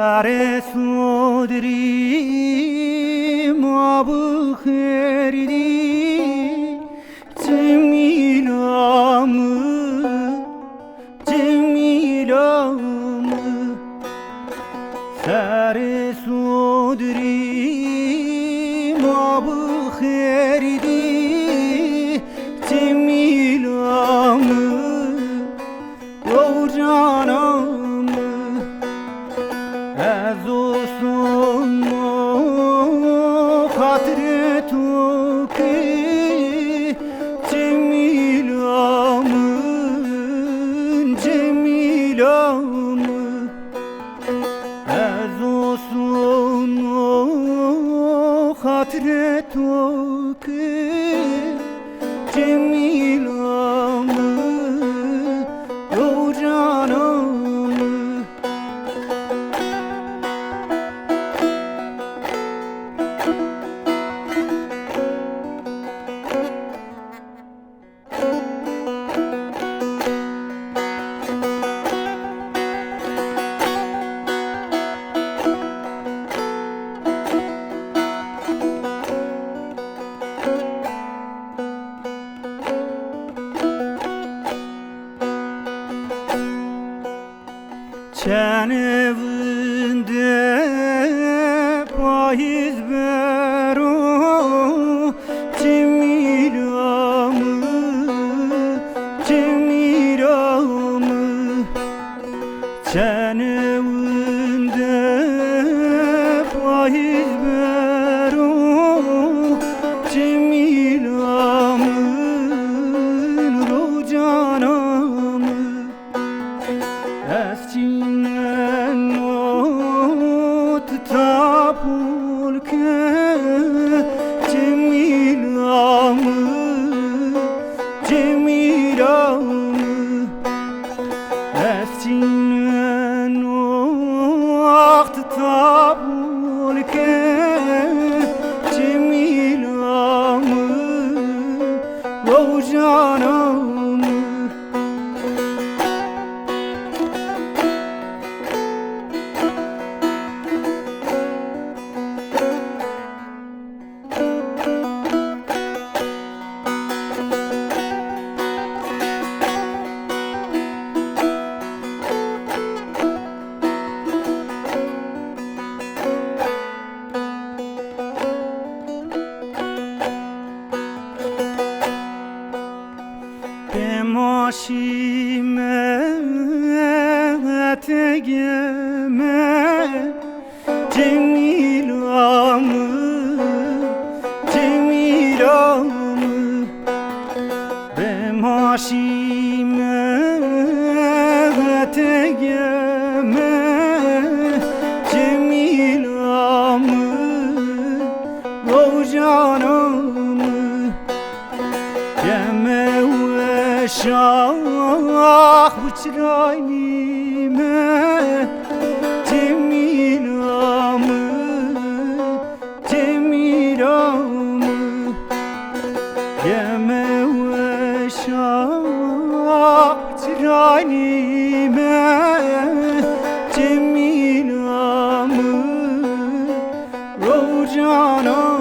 سر سودری ما بخیردی جمیلام سر سودری ما بخیردی جمیلام او جانم از اوستون خاطر تو که جمیلام از اوستون خاطر تو که جمیلام او جانم Çenevinde payız bero cemilamı Çenevinde payız bero cemilamı rocanamı Eskinen ot tapul ke cemilamı Eskinen ot tapul ke cemilamı o canım Maşime tegeme cemilamı be maşime tegeme cemilamı o canımı Şah bıçrayime cemilamı Yeme ve şah bıçrayime cemilamı o canım